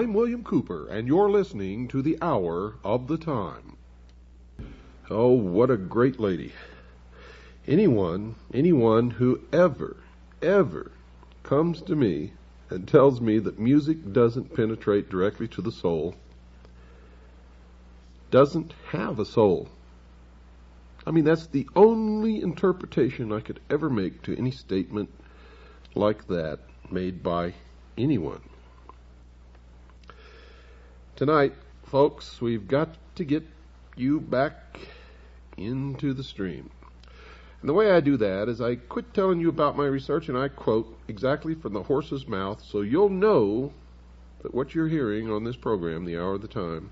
I'm William Cooper, and you're listening to the Hour of the Time. Oh, what a great lady. Anyone who ever comes to me and tells me that music doesn't penetrate directly to the soul doesn't have a soul. I mean, that's the only interpretation I could ever make to any statement like that made by anyone. Tonight, folks, we've got to get you back into the stream. And the way I do that is I quit telling you about my research and I quote exactly from the horse's mouth so you'll know that what you're hearing on this program, The Hour of the Time,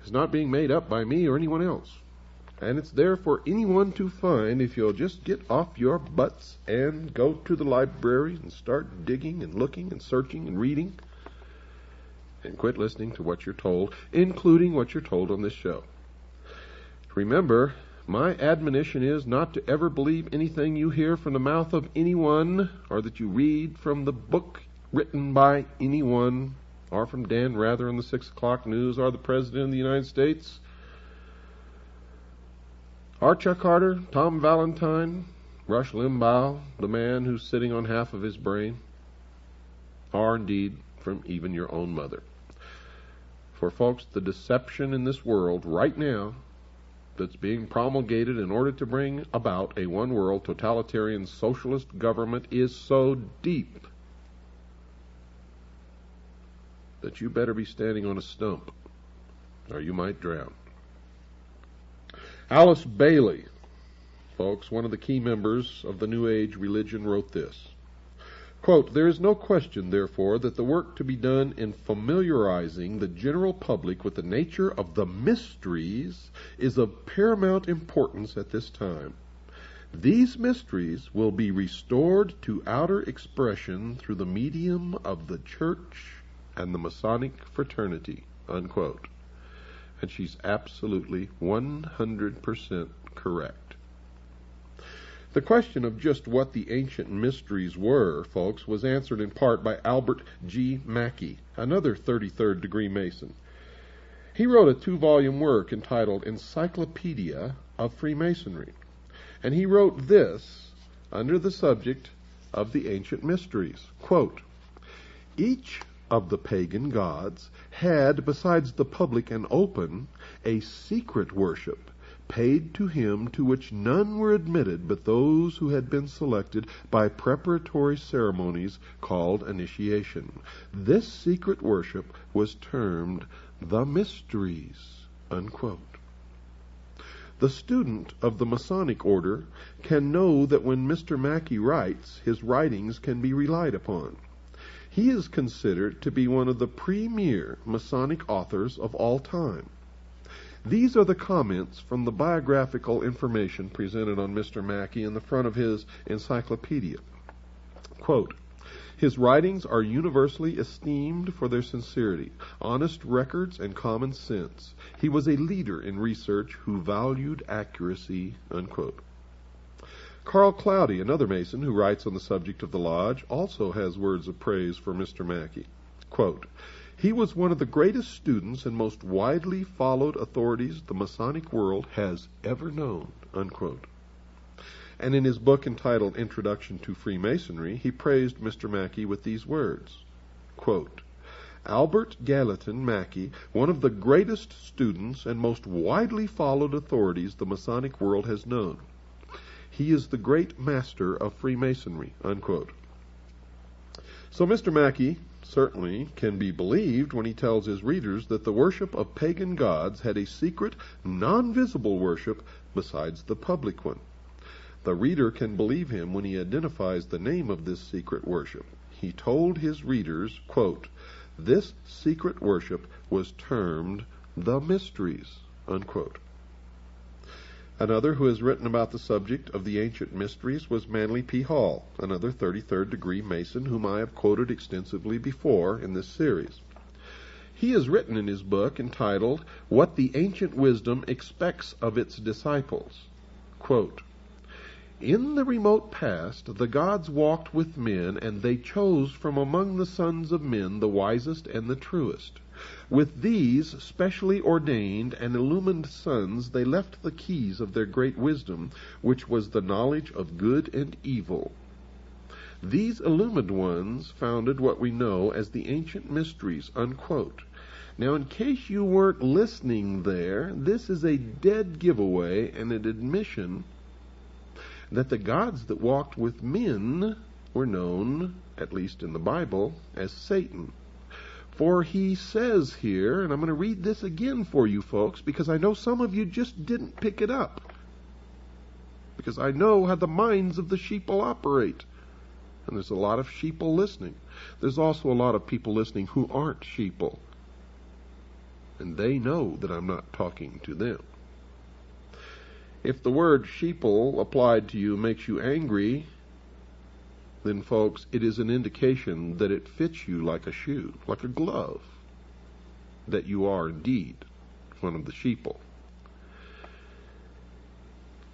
is not being made up by me or anyone else. And it's there for anyone to find if you'll just get off your butts and go to the library and start digging and looking and searching and reading and quit listening to what you're told, including what you're told on this show. Remember, my admonition is not to ever believe anything you hear from the mouth of anyone or that you read from the book written by anyone or from Dan Rather on the 6 o'clock news or the President of the United States or Chuck Carter, Tom Valentine, Rush Limbaugh, the man who's sitting on half of his brain, or indeed from even your own mother. For folks, the deception in this world right now that's being promulgated in order to bring about a one-world totalitarian socialist government is so deep that you better be standing on a stump or you might drown. Alice Bailey, folks, one of the key members of the New Age religion, wrote this. Quote, "There is no question, therefore, that the work to be done in familiarizing the general public with the nature of the mysteries is of paramount importance at this time. These mysteries will be restored to outer expression through the medium of the Church and the Masonic fraternity," unquote. And she's absolutely 100% correct. The question of just what the ancient mysteries were, folks, was answered in part by Albert G. Mackey, another 33rd degree Mason. He wrote a 2-volume work entitled Encyclopedia of Freemasonry, and he wrote this under the subject of the ancient mysteries. Quote, "Each of the pagan gods had, besides the public and open, a secret worship paid to him to which none were admitted but those who had been selected by preparatory ceremonies called initiation. This secret worship was termed the mysteries," unquote. The student of the Masonic order can know that when Mr. Mackey writes, his writings can be relied upon. He is considered to be one of the premier Masonic authors of all time. These are the comments from the biographical information presented on Mr. Mackey in the front of his encyclopedia. Quote, "His writings are universally esteemed for their sincerity, honest records, and common sense. He was a leader in research who valued accuracy," unquote. Carl Cloudy, another Mason who writes on the subject of the Lodge, also has words of praise for Mr. Mackey. Quote, "He was one of the greatest students and most widely followed authorities the Masonic world has ever known," unquote. And in his book entitled Introduction to Freemasonry, he praised Mr. Mackey with these words. Quote, "Albert Gallatin Mackey, one of the greatest students and most widely followed authorities the Masonic world has known. He is the great master of Freemasonry," unquote. So Mr. Mackey certainly can be believed when he tells his readers that the worship of pagan gods had a secret, non-visible worship besides the public one. The reader can believe him when he identifies the name of this secret worship. He told his readers, quote, "This secret worship was termed the mysteries," unquote. Another who has written about the subject of the ancient mysteries was Manly P. Hall, another 33rd degree Mason whom I have quoted extensively before in this series. He has written in his book entitled What the Ancient Wisdom Expects of Its Disciples. Quote, In the remote past, the gods walked with men, and they chose from among the sons of men the wisest and the truest. With these specially ordained and illumined sons, they left the keys of their great wisdom, which was the knowledge of good and evil. These illumined ones founded what we know as the ancient mysteries, unquote. Now, in case you weren't listening there, this is a dead giveaway and an admission that the gods that walked with men were known, at least in the Bible, as Satan. For he says here, and I'm going to read this again for you folks, because I know some of you just didn't pick it up, because I know how the minds of the sheeple operate. And there's a lot of sheeple listening. There's also a lot of people listening who aren't sheeple. And they know that I'm not talking to them. If the word sheeple applied to you makes you angry, then folks, it is an indication that it fits you like a shoe, like a glove, that you are indeed one of the sheeple.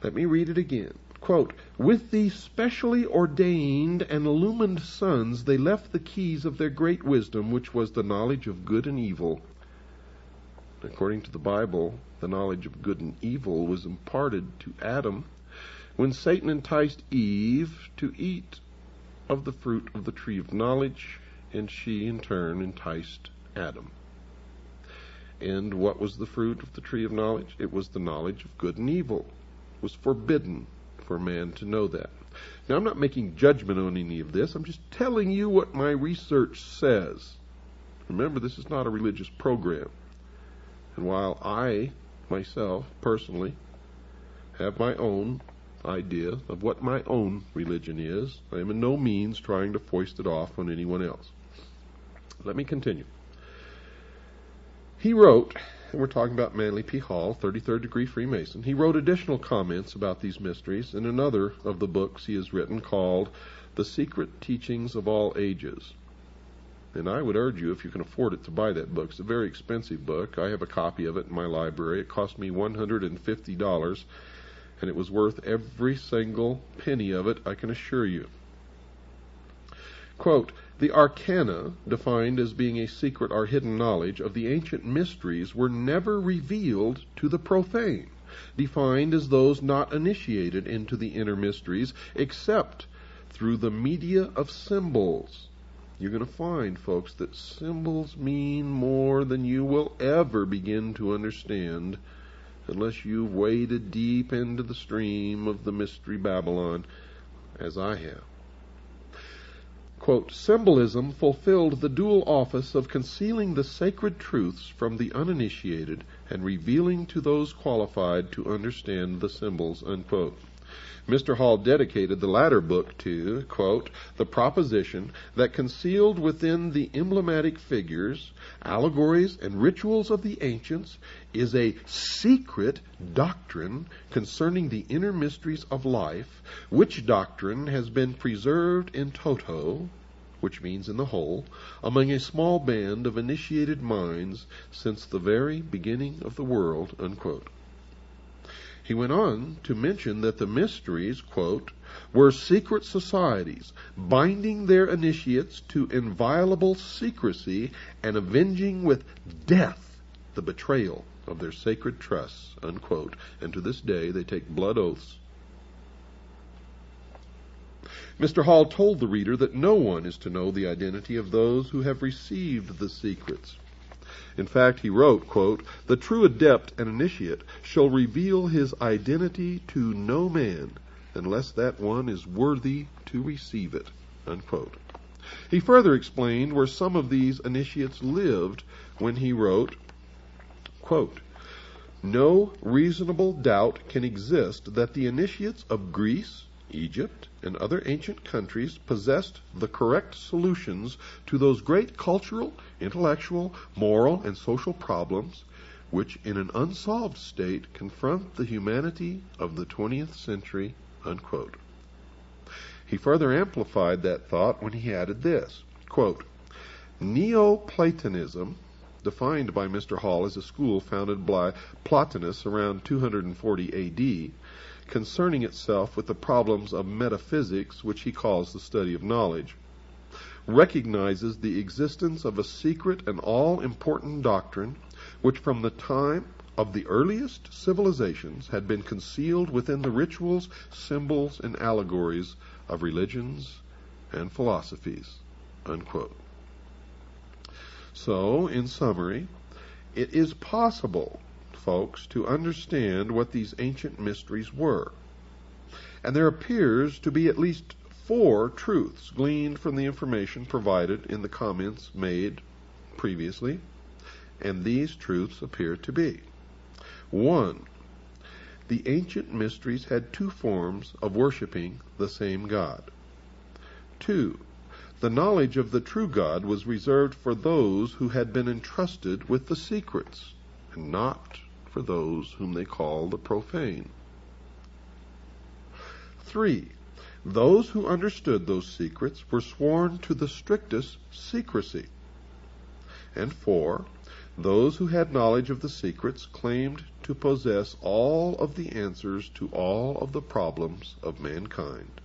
Let me read it again. Quote, with these specially ordained and illumined sons, they left the keys of their great wisdom, which was the knowledge of good and evil. According to the Bible, the knowledge of good and evil was imparted to Adam when Satan enticed Eve to eat of the fruit of the tree of knowledge, and she in turn enticed Adam. And what was the fruit of the tree of knowledge? It was the knowledge of good and evil. It was forbidden for man to know that. Now, I'm not making judgment on any of this. I'm just telling you what my research says. Remember, this is not a religious program. And while I, myself, personally, have my own idea of what my own religion is, I am in no means trying to foist it off on anyone else. Let me continue. He wrote, and we're talking about Manly P. Hall, 33rd degree Freemason, he wrote additional comments about these mysteries in another of the books he has written called The Secret Teachings of All Ages. And I would urge you, if you can afford it, to buy that book. It's a very expensive book. I have a copy of it in my library. It cost me $150, and it was worth every single penny of it, I can assure you. Quote, the arcana, defined as being a secret or hidden knowledge of the ancient mysteries, were never revealed to the profane, defined as those not initiated into the inner mysteries, except through the media of symbols. You're going to find, folks, that symbols mean more than you will ever begin to understand unless you've waded deep into the stream of the mystery Babylon, as I have. Quote, symbolism fulfilled the dual office of concealing the sacred truths from the uninitiated and revealing to those qualified to understand the symbols, unquote. Mr. Hall dedicated the latter book to, quote, the proposition that concealed within the emblematic figures, allegories, and rituals of the ancients is a secret doctrine concerning the inner mysteries of life, which doctrine has been preserved in toto, which means in the whole, among a small band of initiated minds since the very beginning of the world, unquote. He went on to mention that the mysteries, quote, were secret societies, binding their initiates to inviolable secrecy and avenging with death the betrayal of their sacred trusts, unquote. And to this day they take blood oaths. Mr. Hall told the reader that no one is to know the identity of those who have received the secrets. In fact, he wrote, quote, the true adept and initiate shall reveal his identity to no man unless that one is worthy to receive it, unquote. He further explained where some of these initiates lived when he wrote, quote, no reasonable doubt can exist that the initiates of Greece, Egypt, and other ancient countries possessed the correct solutions to those great cultural, intellectual, moral, and social problems which in an unsolved state confront the humanity of the 20th century, unquote. He further amplified that thought when he added this, quote, Neoplatonism, defined by Mr. Hall as a school founded by Plotinus around 240 A.D., concerning itself with the problems of metaphysics, which he calls the study of knowledge, recognizes the existence of a secret and all-important doctrine which from the time of the earliest civilizations had been concealed within the rituals, symbols, and allegories of religions and philosophies." Unquote. So, in summary, it is possible, folks, to understand what these ancient mysteries were. And there appears to be at least 4 truths gleaned from the information provided in the comments made previously, and these truths appear to be: 1. The ancient mysteries had 2 forms of worshiping the same God. 2. The knowledge of the true God was reserved for those who had been entrusted with the secrets, and not for those whom they call the profane. 3. Those who understood those secrets were sworn to the strictest secrecy. And 4. Those who had knowledge of the secrets claimed to possess all of the answers to all of the problems of mankind.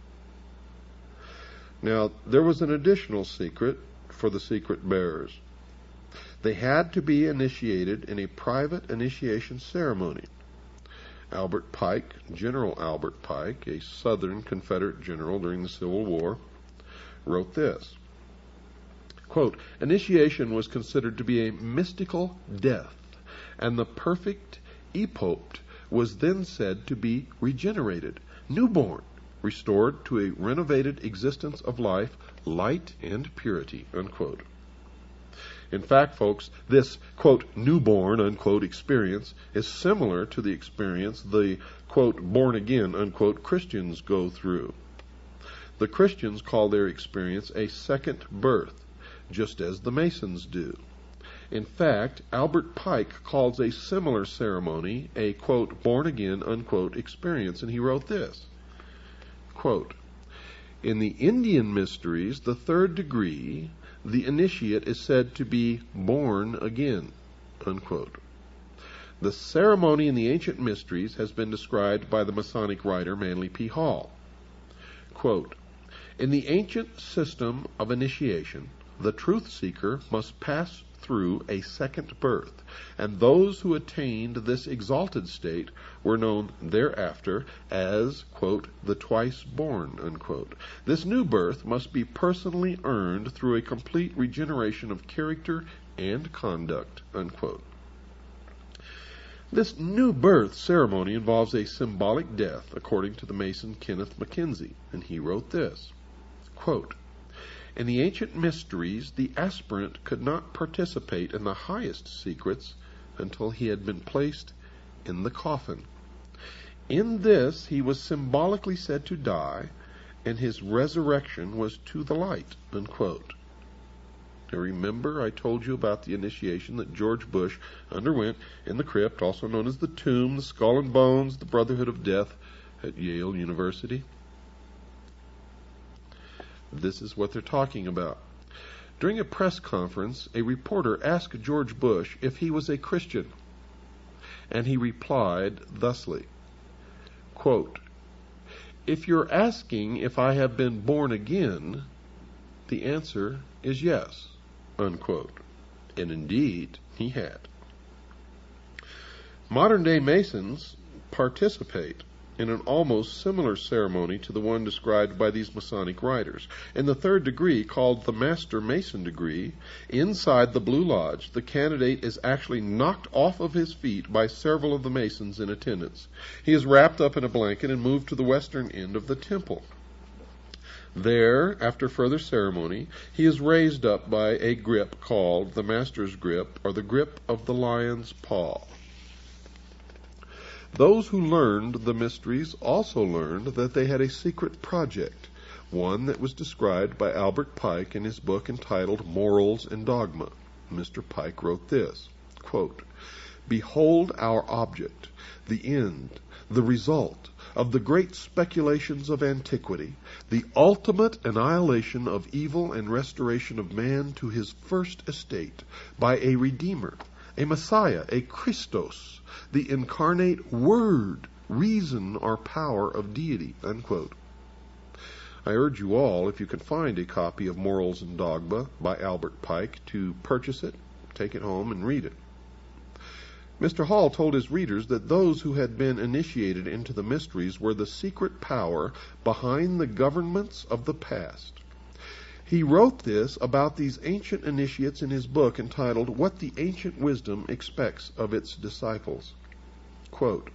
Now, there was an additional secret for the secret bearers. They had to be initiated in a private initiation ceremony. Albert Pike, General Albert Pike, a Southern Confederate general during the Civil War, wrote this, quote, "Initiation was considered to be a mystical death, and the perfect epopt was then said to be regenerated, newborn, restored to a renovated existence of life, light, and purity," unquote. In fact, folks, this, quote, newborn, unquote, experience is similar to the experience the, quote, born again, unquote, Christians go through. The Christians call their experience a second birth, just as the Masons do. In fact, Albert Pike calls a similar ceremony a, quote, born again, unquote, experience, and he wrote this, quote, "In the Indian mysteries, the 3rd degree, the initiate is said to be born again," unquote. The ceremony in the ancient mysteries has been described by the Masonic writer Manly P. Hall. Quote, "In the ancient system of initiation, the truth seeker must pass through a second birth, and those who attained this exalted state were known thereafter as, quote, the twice born, unquote. This new birth must be personally earned through a complete regeneration of character and conduct," unquote. This new birth ceremony involves a symbolic death, according to the Mason Kenneth Mackenzie, and he wrote this, quote, "In the ancient mysteries, the aspirant could not participate in the highest secrets until he had been placed in the coffin. In this, he was symbolically said to die, and his resurrection was to the light," unquote. Now remember, I told you about the initiation that George Bush underwent in the crypt, also known as the tomb, the skull and bones, the Brotherhood of Death at Yale University. This is what they're talking about. During a press conference, a reporter asked George Bush if he was a Christian, and he replied thusly, quote, "If you're asking if I have been born again, the answer is yes," unquote. And indeed, he had. Modern-day Masons participate in an almost similar ceremony to the one described by these Masonic writers. In the 3rd degree, called the Master Mason degree, inside the Blue Lodge, the candidate is actually knocked off of his feet by several of the Masons in attendance. He is wrapped up in a blanket and moved to the western end of the temple. There, after further ceremony, he is raised up by a grip called the Master's grip, or the grip of the lion's paw. Those who learned the mysteries also learned that they had a secret project, one that was described by Albert Pike in his book entitled Morals and Dogma. Mr. Pike wrote this, quote, "Behold our object, the end, the result of the great speculations of antiquity, the ultimate annihilation of evil and restoration of man to his first estate by a Redeemer, a Messiah, a Christos, the incarnate Word reason or power of deity, unquote. I urge you all, if you can find a copy of Morals and Dogma by Albert Pike, to purchase it, take it home, and read it. Mr. Hall told his readers that those who had been initiated into the mysteries were the secret power behind the governments of the past. He wrote this about these ancient initiates in his book entitled What the Ancient Wisdom Expects of Its Disciples. Quote,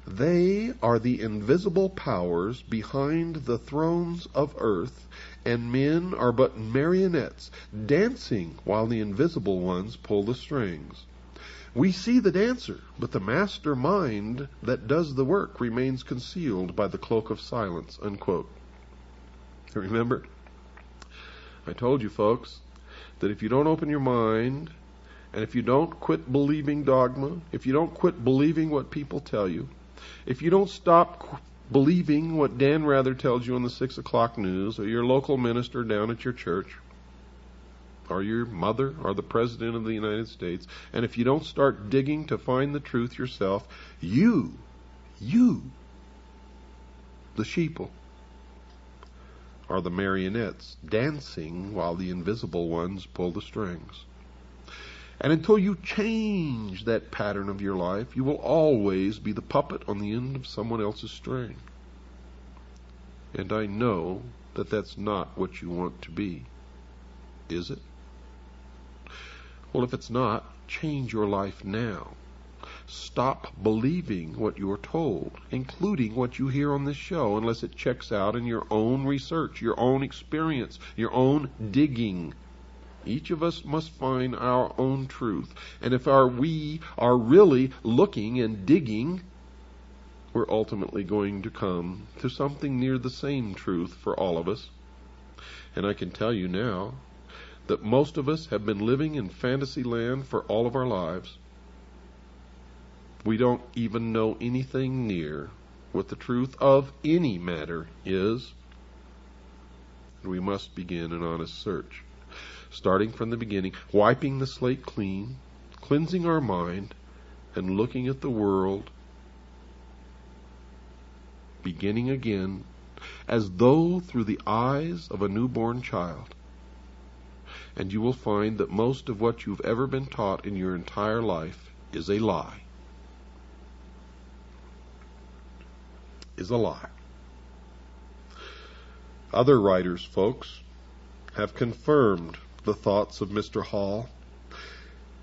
"They are the invisible powers behind the thrones of earth, and men are but marionettes dancing while the invisible ones pull the strings. We see the dancer, but the master mind that does the work remains concealed by the cloak of silence," unquote. Remember, I told you folks that if you don't open your mind, and if you don't quit believing dogma, if you don't quit believing what people tell you, if you don't stop believing what Dan Rather tells you on the 6 o'clock news, or your local minister down at your church, or your mother, or the President of the United States, and if you don't start digging to find the truth yourself, you, the sheeple, are the marionettes dancing while the invisible ones pull the strings. And until you change that pattern of your life, you will always be the puppet on the end of someone else's string. And I know that that's not what you want to be. Is it? Well, if it's not, change your life now. Stop believing what you're told, including what you hear on this show, unless it checks out in your own research, your own experience, your own digging. Each of us must find our own truth. And if we are really looking and digging, we're ultimately going to come to something near the same truth for all of us. And I can tell you now that most of us have been living in fantasy land for all of our lives. We don't even know anything near what the truth of any matter is. And we must begin an honest search, starting from the beginning, wiping the slate clean, cleansing our mind, and looking at the world, beginning again, as though through the eyes of a newborn child. And you will find that most of what you've ever been taught in your entire life is a lie. Other writers, folks, have confirmed the thoughts of Mr. Hall.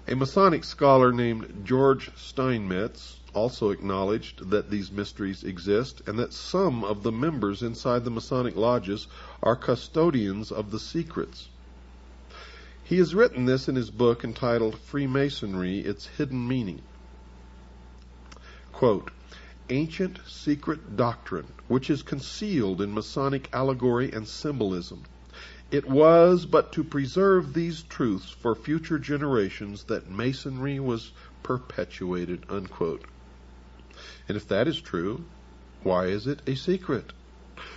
A Masonic scholar named George Steinmetz also acknowledged that these mysteries exist and that some of the members inside the Masonic lodges are custodians of the secrets. He has written this in his book entitled Freemasonry, Its Hidden Meaning. Quote, "Ancient secret doctrine, which is concealed in Masonic allegory and symbolism. It was but to preserve these truths for future generations that Masonry was perpetuated," unquote. And if that is true, why is it a secret?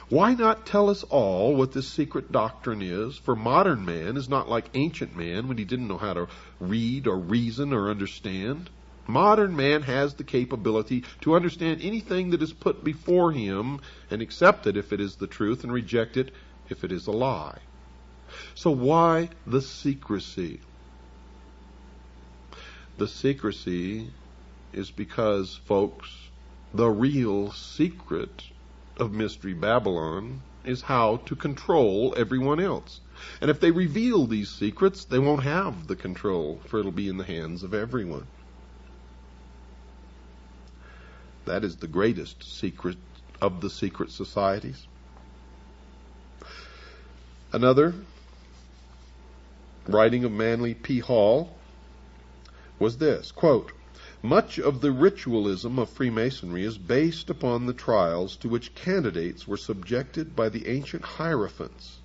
Why not tell us all what this secret doctrine is? For modern man is not like ancient man when he didn't know how to read or reason or understand. Modern man has the capability to understand anything that is put before him and accept it if it is the truth and reject it if it is a lie. So why the secrecy? The secrecy is because, folks, the real secret of Mystery Babylon is how to control everyone else. And if they reveal these secrets, they won't have the control, for it'll be in the hands of everyone. That is the greatest secret of the secret societies. Another writing of Manly P. Hall was this, quote, "Much of the ritualism of Freemasonry is based upon the trials to which candidates were subjected by the ancient hierophants."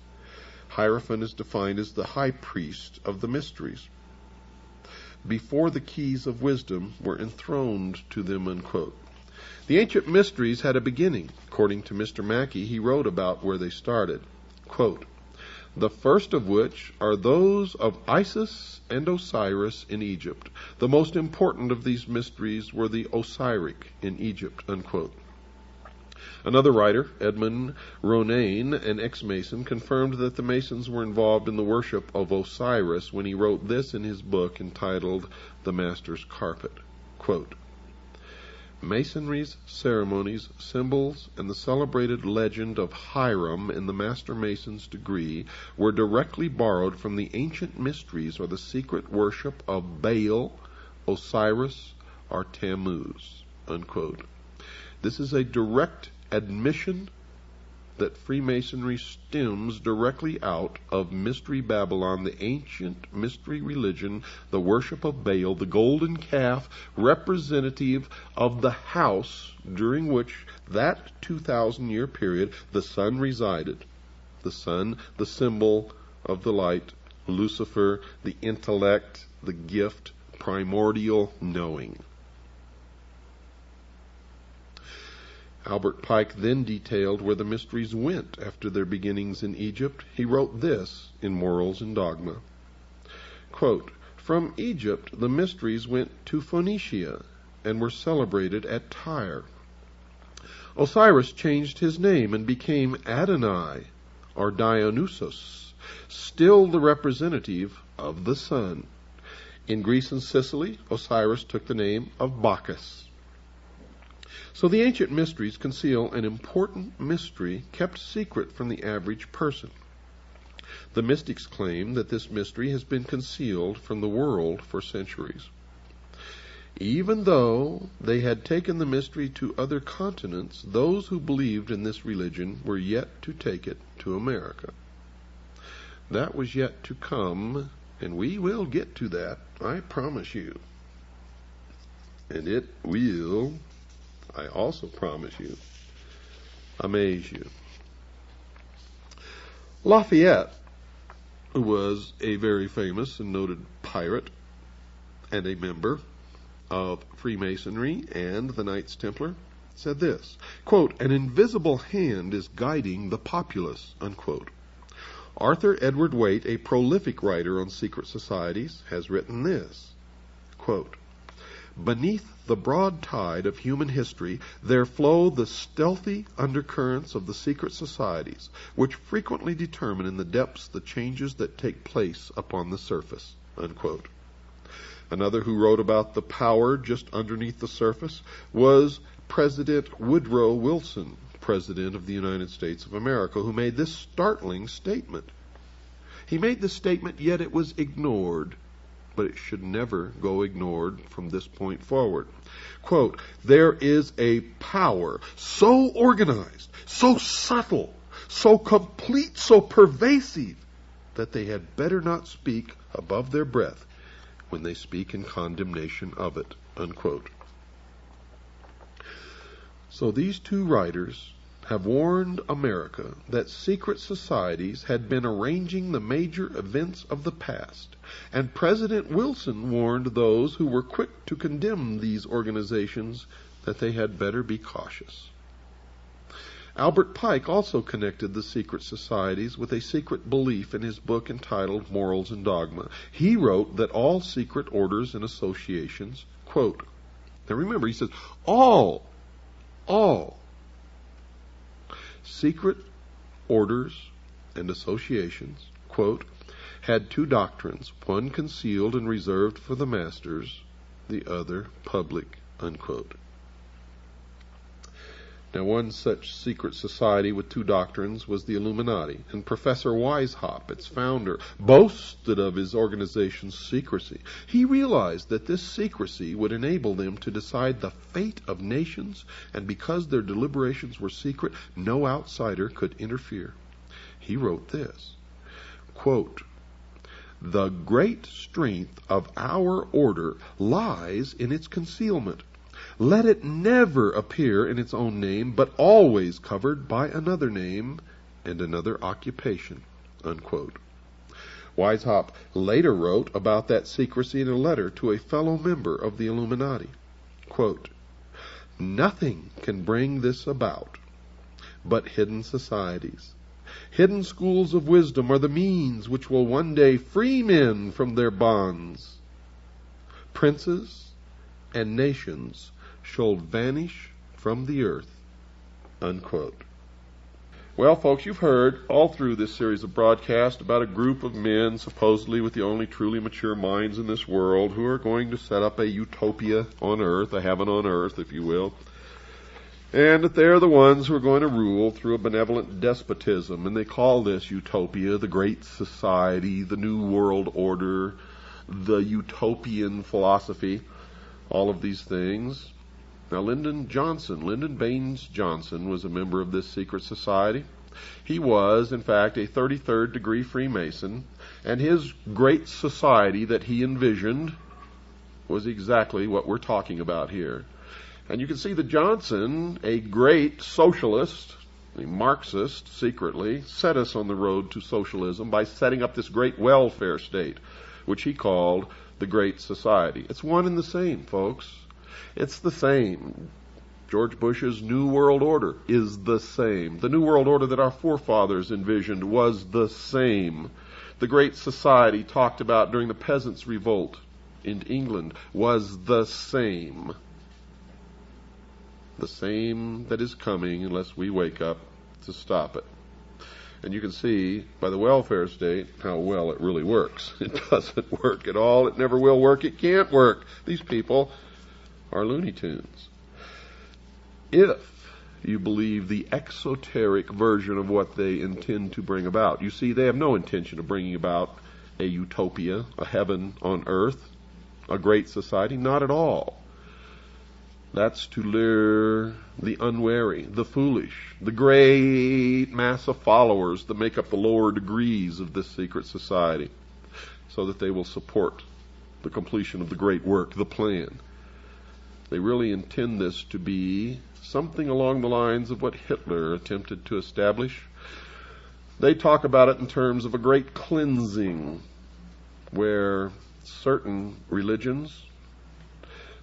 Hierophant is defined as the high priest of the mysteries. "Before the keys of wisdom were enthroned to them," unquote. The ancient mysteries had a beginning. According to Mr. Mackey, he wrote about where they started. Quote, the first of which are those of Isis and Osiris in Egypt. The most important of these mysteries were the Osiric in Egypt, unquote. Another writer, Edmund Ronayne, an ex-Mason, confirmed that the Masons were involved in the worship of Osiris when he wrote this in his book entitled The Master's Carpet. Quote, Masonry's ceremonies, symbols, and the celebrated legend of Hiram in the Master Mason's degree were directly borrowed from the ancient mysteries or the secret worship of Baal, Osiris, or Tammuz, unquote. This is a direct admission that Freemasonry stems directly out of Mystery Babylon, the ancient mystery religion, the worship of Baal, the golden calf, representative of the house during which that 2,000-year period the sun resided. The sun, the symbol of the light, Lucifer, the intellect, the gift, primordial knowing. Albert Pike then detailed where the mysteries went after their beginnings in Egypt. He wrote this in Morals and Dogma. Quote, From Egypt the mysteries went to Phoenicia and were celebrated at Tyre. Osiris changed his name and became Adonai, or Dionysus, still the representative of the sun. In Greece and Sicily, Osiris took the name of Bacchus. So the ancient mysteries conceal an important mystery kept secret from the average person. The mystics claim that this mystery has been concealed from the world for centuries. Even though they had taken the mystery to other continents, those who believed in this religion were yet to take it to America. That was yet to come, and we will get to that, I promise you. And it will, I also promise you, amaze you. Lafayette, who was a very famous and noted pirate and a member of Freemasonry and the Knights Templar, said this, quote, An invisible hand is guiding the populace, unquote. Arthur Edward Waite, a prolific writer on secret societies, has written this, quote, Beneath the broad tide of human history, there flow the stealthy undercurrents of the secret societies, which frequently determine in the depths the changes that take place upon the surface, unquote. Another who wrote about the power just underneath the surface was President Woodrow Wilson, President of the United States of America, who made this startling statement. He made this statement, yet it was ignored. But it should never go ignored from this point forward. Quote, There is a power so organized, so subtle, so complete, so pervasive, that they had better not speak above their breath when they speak in condemnation of it, unquote. So these two writers have warned America that secret societies had been arranging the major events of the past, and President Wilson warned those who were quick to condemn these organizations that they had better be cautious. Albert Pike also connected the secret societies with a secret belief in his book entitled Morals and Dogma. He wrote that all secret orders and associations, quote, now remember, he says, all secret orders and associations, quote, had two doctrines, one concealed and reserved for the masters, the other public, unquote. Now, one such secret society with two doctrines was the Illuminati, and Professor Weishaupt, its founder, boasted of his organization's secrecy. He realized that this secrecy would enable them to decide the fate of nations, and because their deliberations were secret, no outsider could interfere. He wrote this, quote, The great strength of our order lies in its concealment. Let it never appear in its own name, but always covered by another name and another occupation, unquote. Weishaupt later wrote about that secrecy in a letter to a fellow member of the Illuminati. Quote, Nothing can bring this about but hidden societies, Hidden schools of wisdom are the means which will one day free men from their bonds. Princes and nations shall vanish from the earth." Unquote. Well, folks, you've heard all through this series of broadcasts about a group of men, supposedly with the only truly mature minds in this world, who are going to set up a utopia on earth, a heaven on earth, if you will. And that they're the ones who are going to rule through a benevolent despotism. And they call this utopia the Great Society, the New World Order, the utopian philosophy, all of these things. Now, Lyndon Baines Johnson, was a member of this secret society. He was, in fact, a 33rd degree Freemason, and his great society that he envisioned was exactly what we're talking about here. And you can see that Johnson, a great socialist, a Marxist, secretly, set us on the road to socialism by setting up this great welfare state, which he called the Great Society. It's one and the same, folks. It's the same. George Bush's New World Order is the same. The New World Order that our forefathers envisioned was the same. The Great Society talked about during the Peasants' Revolt in England was the same. The same that is coming unless we wake up to stop it. And you can see by the welfare state how well it really works. It doesn't work at all. It never will work. It can't work. These people are Looney Tunes. If you believe the exoteric version of what they intend to bring about. You see, they have no intention of bringing about a utopia, a heaven on earth, a great society. Not at all. That's to lure the unwary, the foolish, the great mass of followers that make up the lower degrees of this secret society, so that they will support the completion of the great work, the plan. They really intend this to be something along the lines of what Hitler attempted to establish. They talk about it in terms of a great cleansing, where certain religions,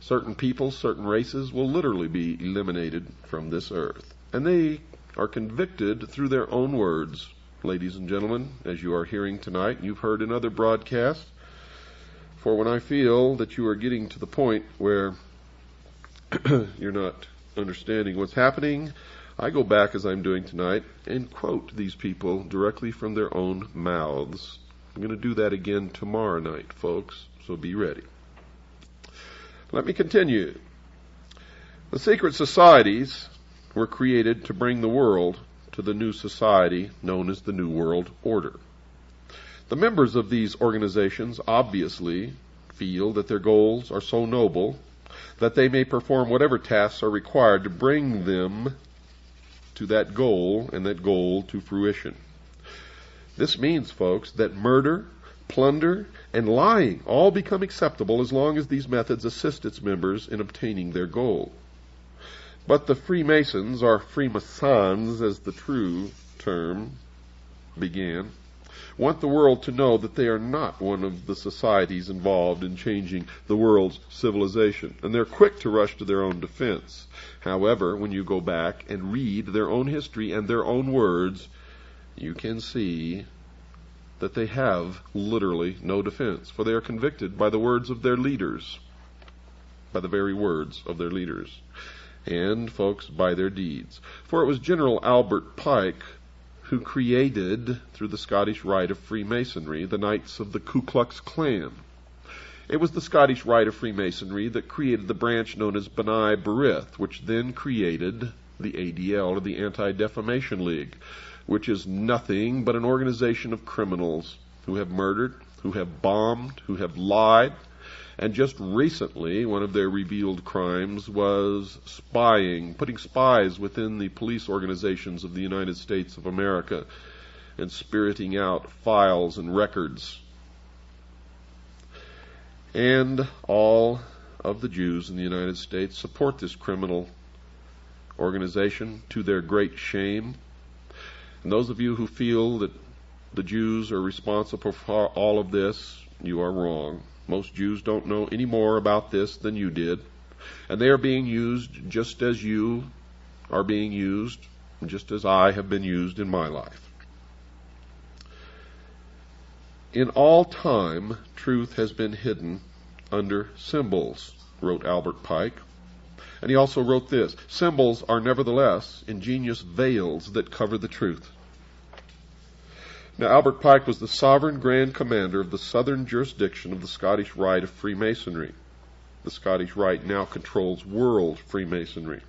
certain peoples, certain races will literally be eliminated from this earth. And they are convicted through their own words, ladies and gentlemen, as you are hearing tonight, and you've heard in other broadcasts. For when I feel that you are getting to the point where you're not understanding what's happening, I go back, as I'm doing tonight, and quote these people directly from their own mouths. I'm going to do that again tomorrow night, folks, so be ready. Let me continue. The secret societies were created to bring the world to the new society known as the New World Order. The members of these organizations obviously feel that their goals are so noble that they may perform whatever tasks are required to bring them to that goal and that goal to fruition. This means, folks, that murder, plunder, and lying all become acceptable as long as these methods assist its members in obtaining their goal. But the Freemasons, or Freemasons as the true term began, want the world to know that they are not one of the societies involved in changing the world's civilization, and they're quick to rush to their own defense. However, when you go back and read their own history and their own words, you can see that they have literally no defense, for they are convicted by the words of their leaders, by the very words of their leaders, and, folks, by their deeds. For it was General Albert Pike who created, through the Scottish Rite of Freemasonry, the Knights of the Ku Klux Klan. It was the Scottish Rite of Freemasonry that created the branch known as B'nai B'rith, which then created the ADL, or the Anti-Defamation League, which is nothing but an organization of criminals who have murdered, who have bombed, who have lied. And just recently, one of their revealed crimes was spying, putting spies within the police organizations of the United States of America and spiriting out files and records. And all of the Jews in the United States support this criminal organization to their great shame. And those of you who feel that the Jews are responsible for all of this, you are wrong. Most Jews don't know any more about this than you did. And they are being used just as you are being used, just as I have been used in my life. In all time, truth has been hidden under symbols, wrote Albert Pike. And he also wrote this: symbols are nevertheless ingenious veils that cover the truth. Now, Albert Pike was the sovereign Grand Commander of the southern jurisdiction of the Scottish Rite of Freemasonry. The Scottish Rite now controls world Freemasonry.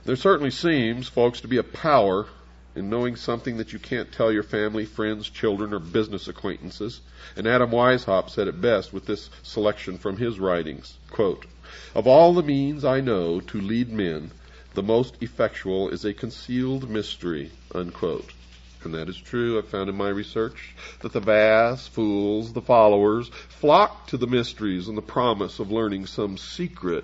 There certainly seems, folks, to be a power in knowing something that you can't tell your family, friends, children, or business acquaintances. And Adam Weishaupt said it best with this selection from his writings. Quote, "Of all the means I know to lead men, the most effectual is a concealed mystery," unquote. And that is true. I've found in my research that the vast fools, the followers, flock to the mysteries and the promise of learning some secret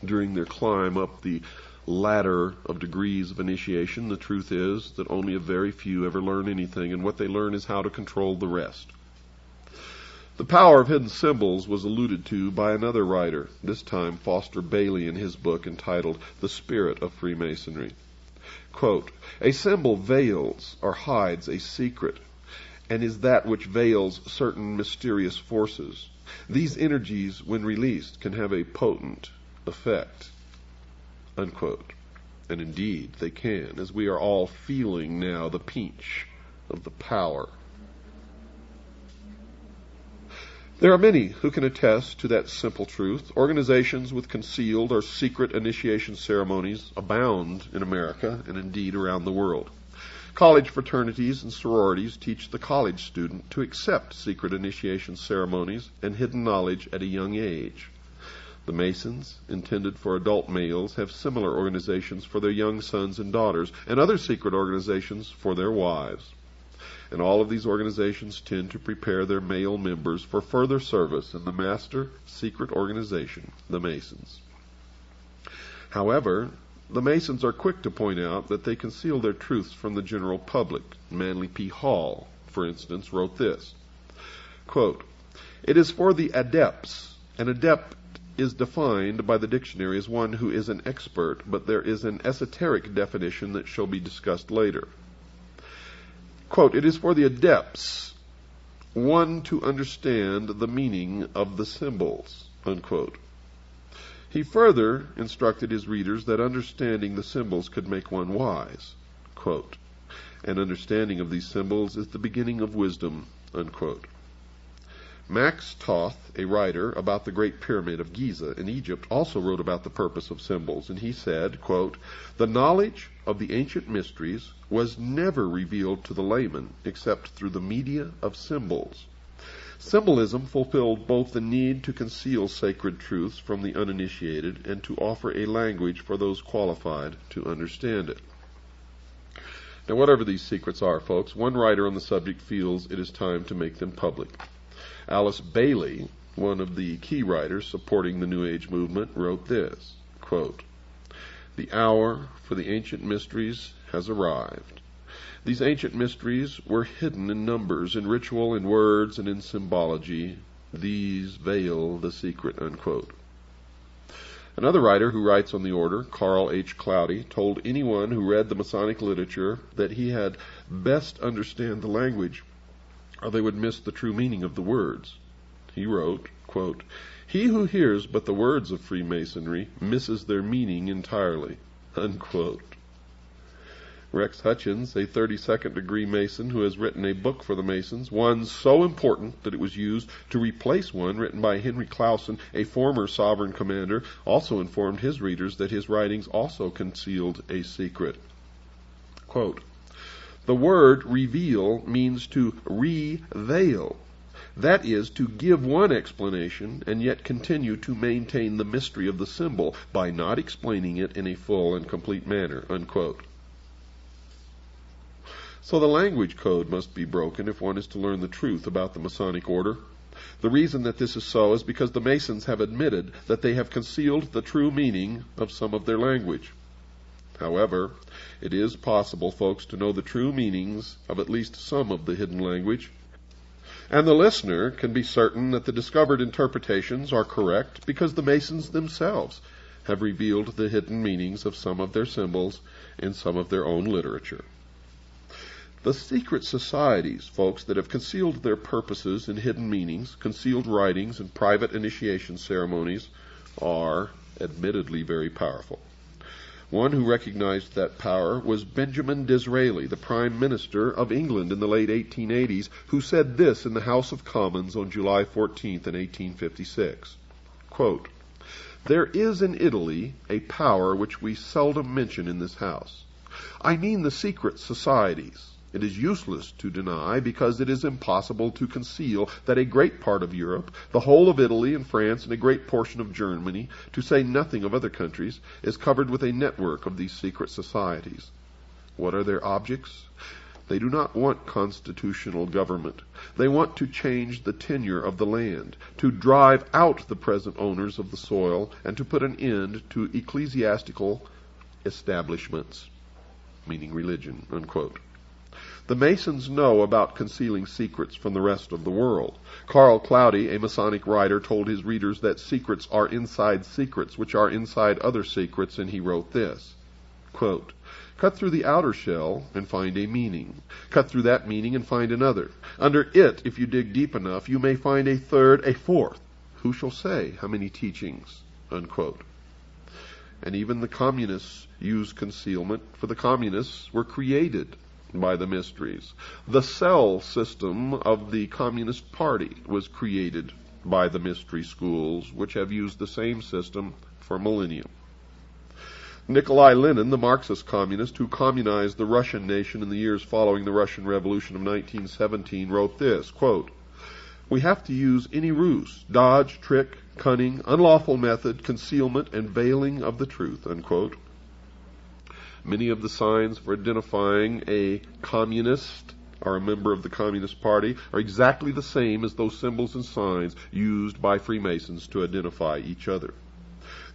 during their climb up the ladder of degrees of initiation. The truth is that only a very few ever learn anything, and what they learn is how to control the rest. The power of hidden symbols was alluded to by another writer, this time Foster Bailey, in his book entitled The Spirit of Freemasonry. Quote, "A symbol veils or hides a secret, and is that which veils certain mysterious forces. These energies, when released, can have a potent effect," unquote. And indeed they can, as we are all feeling now the pinch of the power. There are many who can attest to that simple truth. Organizations with concealed or secret initiation ceremonies abound in America and indeed around the world. College fraternities and sororities teach the college student to accept secret initiation ceremonies and hidden knowledge at a young age. The Masons, intended for adult males, have similar organizations for their young sons and daughters, and other secret organizations for their wives. And all of these organizations tend to prepare their male members for further service in the master secret organization, the Masons. However, the Masons are quick to point out that they conceal their truths from the general public. Manly P. Hall, for instance, wrote this, quote, "It is for the adepts. An adept is defined by the dictionary as one who is an expert, but there is an esoteric definition that shall be discussed later. Quote, "It is for the adepts, one to understand the meaning of the symbols," unquote. He further instructed his readers that understanding the symbols could make one wise. Quote, "An understanding of these symbols is the beginning of wisdom," unquote. Max Toth, a writer about the Great Pyramid of Giza in Egypt, also wrote about the purpose of symbols, and he said, quote, "The knowledge of the ancient mysteries was never revealed to the layman except through the media of symbols. Symbolism fulfilled both the need to conceal sacred truths from the uninitiated and to offer a language for those qualified to understand it." Now, whatever these secrets are, folks, one writer on the subject feels it is time to make them public. Alice Bailey, one of the key writers supporting the New Age movement, wrote this, quote, "The hour for the ancient mysteries has arrived. These ancient mysteries were hidden in numbers, in ritual, in words, and in symbology. These veil the secret," unquote. Another writer who writes on the order, Carl H. Cloudy, told anyone who read the Masonic literature that he had best understand the language, or they would miss the true meaning of the words. He wrote, quote, "He who hears but the words of Freemasonry misses their meaning entirely," unquote. Rex Hutchins, a 32nd degree Mason who has written a book for the Masons, one so important that it was used to replace one written by Henry Clausen, a former sovereign commander, also informed his readers that his writings also concealed a secret. Quote, "The word reveal means to re-veil. That is, to give one explanation and yet continue to maintain the mystery of the symbol by not explaining it in a full and complete manner," unquote. So the language code must be broken if one is to learn the truth about the Masonic order. The reason that this is so is because the Masons have admitted that they have concealed the true meaning of some of their language. However, it is possible, folks, to know the true meanings of at least some of the hidden language, and the listener can be certain that the discovered interpretations are correct because the Masons themselves have revealed the hidden meanings of some of their symbols in some of their own literature. The secret societies, folks, that have concealed their purposes in hidden meanings, concealed writings, and private initiation ceremonies are admittedly very powerful. One who recognized that power was Benjamin Disraeli, the Prime Minister of England in the late 1880s, who said this in the House of Commons on July 14th in 1856. Quote, "There is in Italy a power which we seldom mention in this House. I mean the secret societies. It is useless to deny, because it is impossible to conceal, that a great part of Europe, the whole of Italy and France, and a great portion of Germany, to say nothing of other countries, is covered with a network of these secret societies. What are their objects? They do not want constitutional government. They want to change the tenure of the land, to drive out the present owners of the soil, and to put an end to ecclesiastical establishments," meaning religion, unquote. The Masons know about concealing secrets from the rest of the world. Carl Cloudy, a Masonic writer, told his readers that secrets are inside secrets, which are inside other secrets, and he wrote this, quote, "Cut through the outer shell and find a meaning. Cut through that meaning and find another. Under it, if you dig deep enough, you may find a third, a fourth. Who shall say how many teachings?" Unquote. And even the communists use concealment, for the communists were created by the mysteries. The cell system of the Communist Party was created by the mystery schools, which have used the same system for millennia. Nikolai Lenin, the Marxist communist who communized the Russian nation in the years following the Russian Revolution of 1917, wrote this, quote, "We have to use any ruse, dodge, trick, cunning, unlawful method, concealment, and veiling of the truth," unquote. Many of the signs for identifying a communist or a member of the Communist Party are exactly the same as those symbols and signs used by Freemasons to identify each other.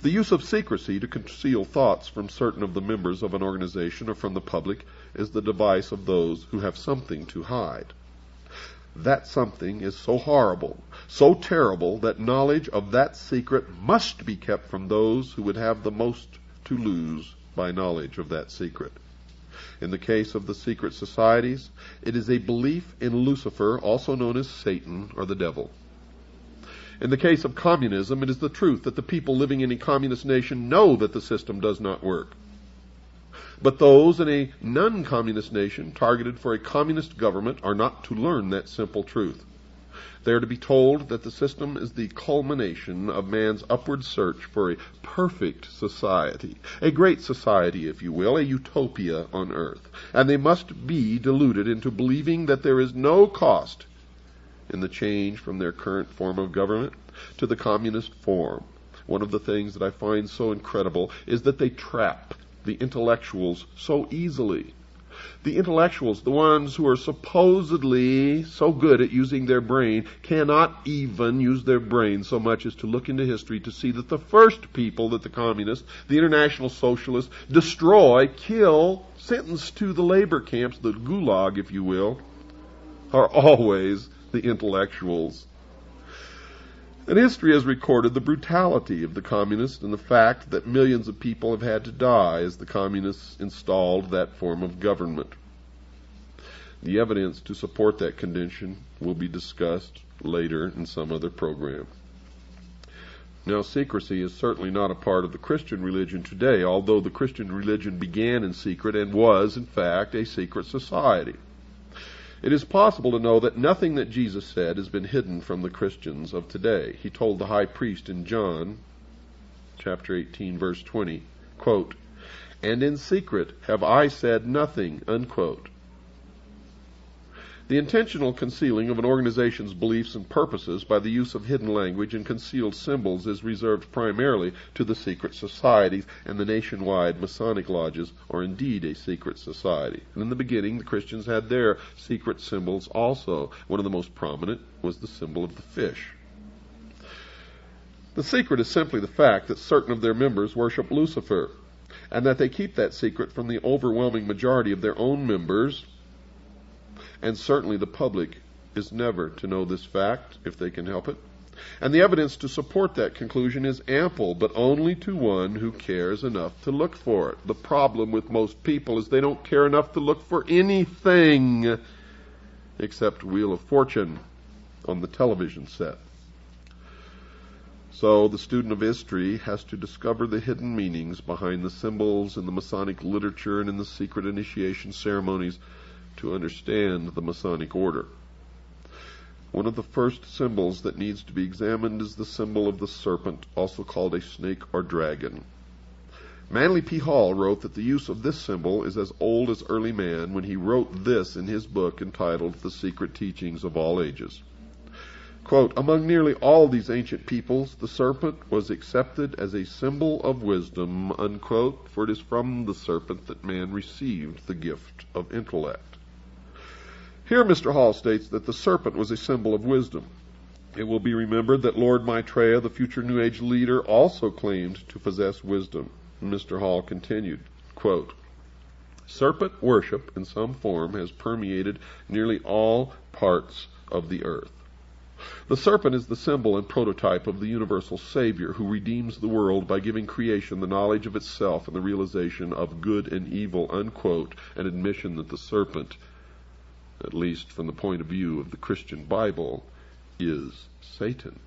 The use of secrecy to conceal thoughts from certain of the members of an organization or from the public is the device of those who have something to hide. That something is so horrible, so terrible, that knowledge of that secret must be kept from those who would have the most to lose by knowledge of that secret. In the case of the secret societies, it is a belief in Lucifer, also known as Satan or the devil. In the case of communism, it is the truth that the people living in a communist nation know that the system does not work. But those in a non-communist nation targeted for a communist government are not to learn that simple truth. They are to be told that the system is the culmination of man's upward search for a perfect society, a great society, if you will, a utopia on earth. And they must be deluded into believing that there is no cost in the change from their current form of government to the communist form. One of the things that I find so incredible is that they trap the intellectuals so easily. The intellectuals, the ones who are supposedly so good at using their brain, cannot even use their brain so much as to look into history to see that the first people that the communists, the international socialists, destroy, kill, sentence to the labor camps, the gulag, if you will, are always the intellectuals. And history has recorded the brutality of the communists and the fact that millions of people have had to die as the communists installed that form of government. The evidence to support that condition will be discussed later in some other program. Now, secrecy is certainly not a part of the Christian religion today, although the Christian religion began in secret and was, in fact, a secret society. It is possible to know that nothing that Jesus said has been hidden from the Christians of today. He told the high priest in John, chapter 18, verse 20, quote, "And in secret have I said nothing," unquote. The intentional concealing of an organization's beliefs and purposes by the use of hidden language and concealed symbols is reserved primarily to the secret societies, and the nationwide Masonic lodges are indeed a secret society. And in the beginning, the Christians had their secret symbols also. One of the most prominent was the symbol of the fish. The secret is simply the fact that certain of their members worship Lucifer, and that they keep that secret from the overwhelming majority of their own members. And certainly the public is never to know this fact, if they can help it. And the evidence to support that conclusion is ample, but only to one who cares enough to look for it. The problem with most people is they don't care enough to look for anything except Wheel of Fortune on the television set. So the student of history has to discover the hidden meanings behind the symbols in the Masonic literature and in the secret initiation ceremonies to understand the Masonic order. One of the first symbols that needs to be examined is the symbol of the serpent, also called a snake or dragon. Manly P. Hall wrote that the use of this symbol is as old as early man when he wrote this in his book entitled The Secret Teachings of All Ages. Quote, among nearly all these ancient peoples, the serpent was accepted as a symbol of wisdom, unquote, for it is from the serpent that man received the gift of intellect. Here Mr. Hall states that the serpent was a symbol of wisdom. It will be remembered that Lord Maitreya, the future New Age leader, also claimed to possess wisdom. Mr. Hall continued, quote, serpent worship in some form has permeated nearly all parts of the earth. The serpent is the symbol and prototype of the universal Savior who redeems the world by giving creation the knowledge of itself and the realization of good and evil, unquote, an admission that the serpent, at least from the point of view of the Christian Bible, is Satan.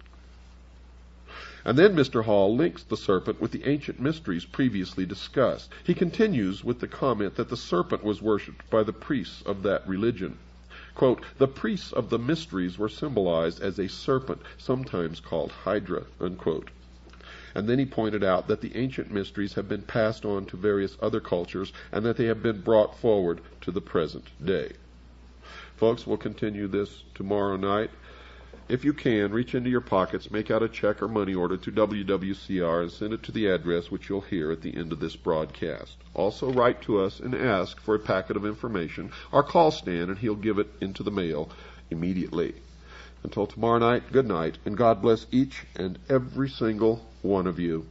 And then Mr. Hall links the serpent with the ancient mysteries previously discussed. He continues with the comment that the serpent was worshipped by the priests of that religion. Quote, the priests of the mysteries were symbolized as a serpent, sometimes called Hydra, unquote. And then he pointed out that the ancient mysteries have been passed on to various other cultures and that they have been brought forward to the present day. Folks, we'll continue this tomorrow night. If you can, reach into your pockets, make out a check or money order to WWCR and send it to the address which you'll hear at the end of this broadcast. Also write to us and ask for a packet of information or call Stan and he'll give it into the mail immediately. Until tomorrow night, good night, and God bless each and every single one of you.